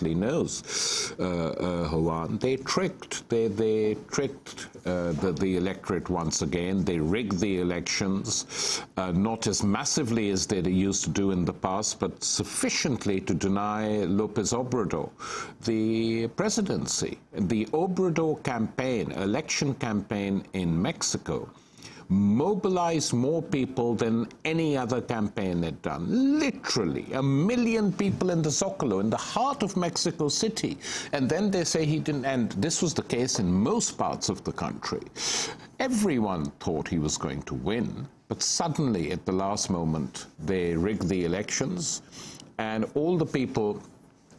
knows, Juan, they tricked the electorate once again. They rigged the elections, not as massively as they used to do in the past, but sufficiently to deny López Obrador the presidency. The Obrador campaign, election campaign in Mexico, mobilized more people than any other campaign had done. Literally, 1 million people in the Zócalo, in the heart of Mexico City. And then they say he didn't, and this was the case in most parts of the country. Everyone thought he was going to win, but suddenly, at the last moment, they rigged the elections, and all the people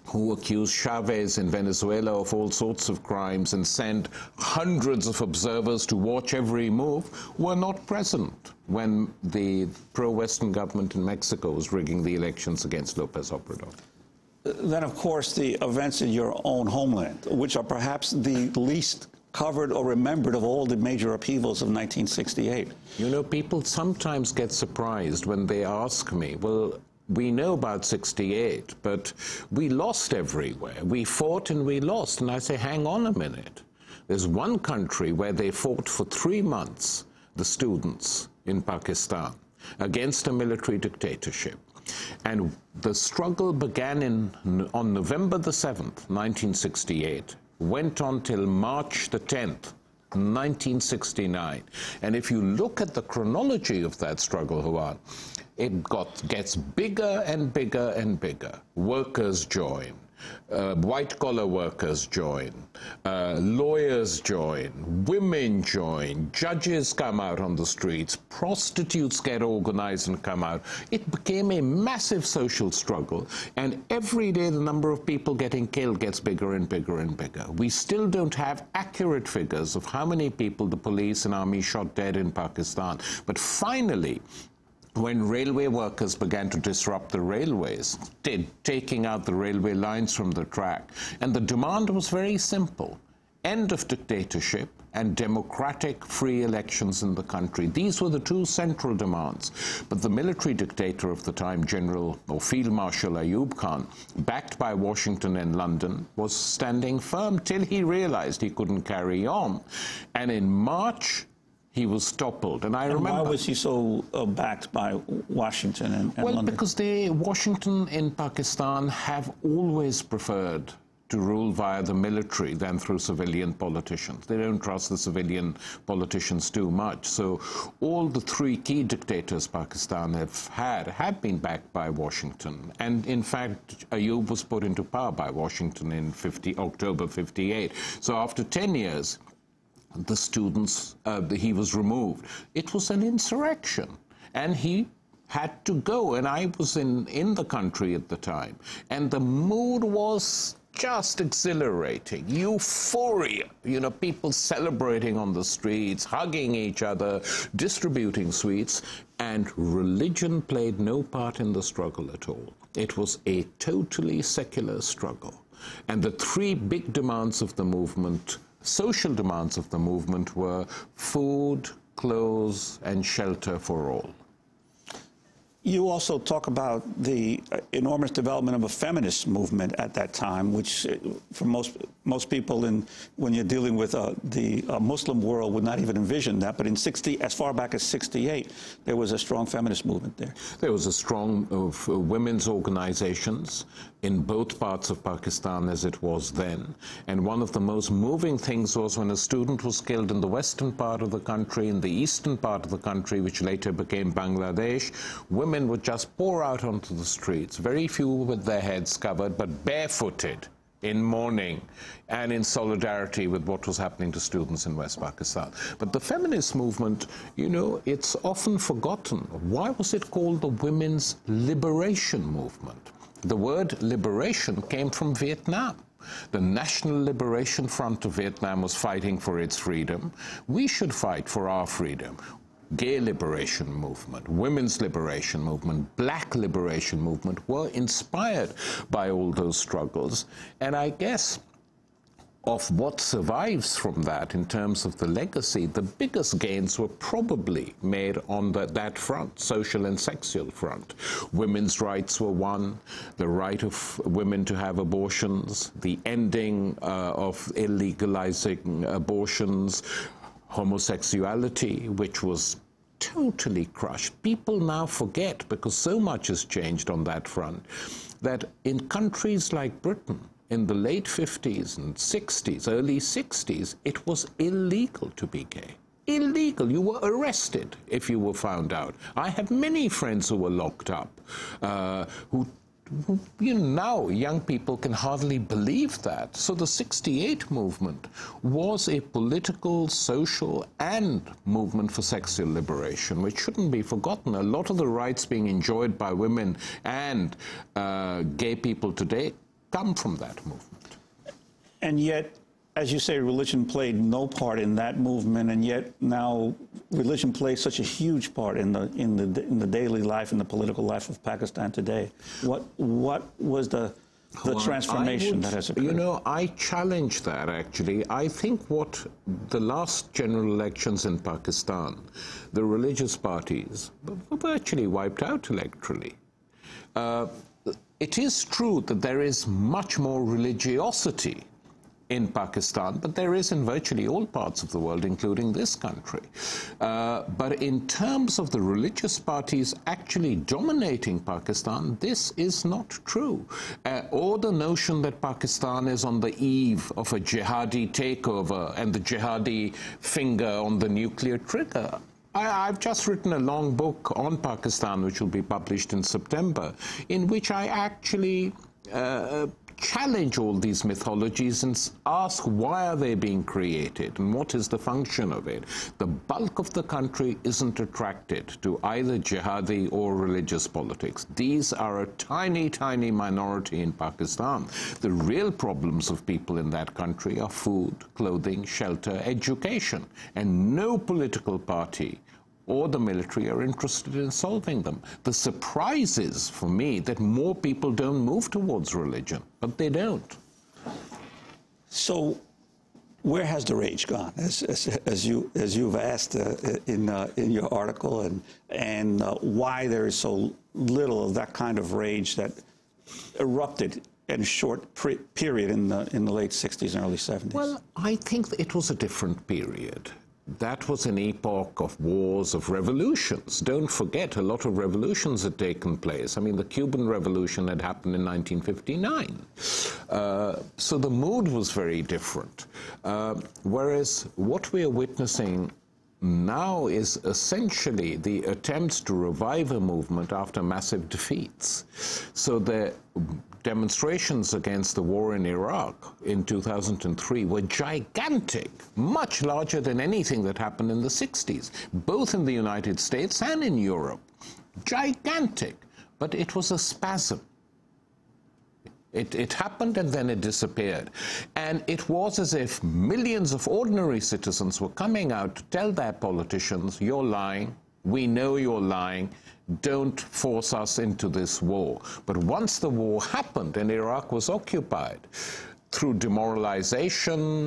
who accused Chavez in Venezuela of all sorts of crimes and sent hundreds of observers to watch every move were not present when the pro-Western government in Mexico was rigging the elections against López Obrador. Then, of course, the events in your own homeland, which are perhaps the least covered or remembered of all the major upheavals of 1968. You know, people sometimes get surprised when they ask me, well, we know about 68, but we lost everywhere. We fought and we lost. And I say, hang on a minute. There's one country where they fought for 3 months, the students in Pakistan, against a military dictatorship. And the struggle began on November the 7th, 1968, went on till March the 10th, 1969. And if you look at the chronology of that struggle, Juan, it gets bigger and bigger and bigger. Workers join, white-collar workers join, lawyers join, women join, judges come out on the streets, prostitutes get organized and come out. It became a massive social struggle, and every day the number of people getting killed gets bigger and bigger and bigger. We still don't have accurate figures of how many people the police and army shot dead in Pakistan, but finally, when railway workers began to disrupt the railways, taking out the railway lines from the track. And the demand was very simple: end of dictatorship and democratic free elections in the country. These were the two central demands. But the military dictator of the time, General or Field Marshal Ayub Khan, backed by Washington and London, was standing firm till he realized he couldn't carry on. And in March, he was toppled. And I remember... Why was he so backed by Washington and London? Well, because Washington and Pakistan have always preferred to rule via the military than through civilian politicians. They don't trust the civilian politicians too much. So all the three key dictators Pakistan have been backed by Washington. And in fact, Ayub was put into power by Washington in October 58. So after 10 years, the students, he was removed. It was an insurrection, and he had to go, and I was in the country at the time, and the mood was just exhilarating, euphoria, you know, people celebrating on the streets, hugging each other, distributing sweets, and religion played no part in the struggle at all. It was a totally secular struggle, and the three big demands of the movement, social demands of the movement, were food, clothes, and shelter for all. You also talk about the enormous development of a feminist movement at that time, which for most people, when you're dealing with the Muslim world, would not even envision that. But in as far back as 68, there was a strong feminist movement there. There was a strong women's organizations in both parts of Pakistan as it was then. And one of the most moving things was when a student was killed in the western part of the country, in the eastern part of the country, which later became Bangladesh, women would just pour out onto the streets, very few with their heads covered, but barefooted, in mourning and in solidarity with what was happening to students in West Pakistan. But the feminist movement, you know, it's often forgotten. Why was it called the Women's Liberation Movement? The word liberation came from Vietnam. The National Liberation Front of Vietnam was fighting for its freedom. We should fight for our freedom. Gay liberation movement, women's liberation movement, black liberation movement were inspired by all those struggles. And I guess of what survives from that in terms of the legacy, the biggest gains were probably made on that front, social and sexual front. Women's rights were one, the right of women to have abortions, the ending of illegalizing abortions, homosexuality, which was totally crushed. People now forget, because so much has changed on that front, that in countries like Britain, in the late 50s and 60s, early 60s, it was illegal to be gay. Illegal. You were arrested if you were found out. I have many friends who were locked up, who now young people can hardly believe that. So the 68 movement was a political, social, and movement for sexual liberation, which shouldn't be forgotten. A lot of the rights being enjoyed by women and gay people today come from that movement. And yet, as you say, religion played no part in that movement, and yet now religion plays such a huge part in the daily life and the political life of Pakistan today. What was the transformation that has occurred? You know, I challenge that, actually. I think what the last general elections in Pakistan, the religious parties were virtually wiped out electorally. It is true that there is much more religiosity in Pakistan, but there is in virtually all parts of the world, including this country. But in terms of the religious parties actually dominating Pakistan, this is not true. Or the notion that Pakistan is on the eve of a jihadi takeover and the jihadi finger on the nuclear trigger. I've just written a long book on Pakistan, which will be published in September, in which I actually challenge all these mythologies and ask why are they being created and what is the function of it. The bulk of the country isn't attracted to either jihadi or religious politics. These are a tiny, tiny minority in Pakistan. The real problems of people in that country are food, clothing, shelter, education, and no political party or the military are interested in solving them. The surprise is, for me, that more people don't move towards religion, but they don't. So where has the rage gone, as you've asked in your article, and why there is so little of that kind of rage that erupted in a short period in the late 60s and early 70s? Well, I think it was a different period. That was an epoch of wars, of revolutions. Don't forget, a lot of revolutions had taken place. I mean, the Cuban Revolution had happened in 1959. So the mood was very different. Whereas what we are witnessing now is essentially the attempts to revive a movement after massive defeats. So the demonstrations against the war in Iraq in 2003 were gigantic, much larger than anything that happened in the 60s, both in the United States and in Europe. Gigantic. But it was a spasm. It happened and then it disappeared. And it was as if millions of ordinary citizens were coming out to tell their politicians, you're lying, we know you're lying, don't force us into this war. But once the war happened and Iraq was occupied, through demoralization,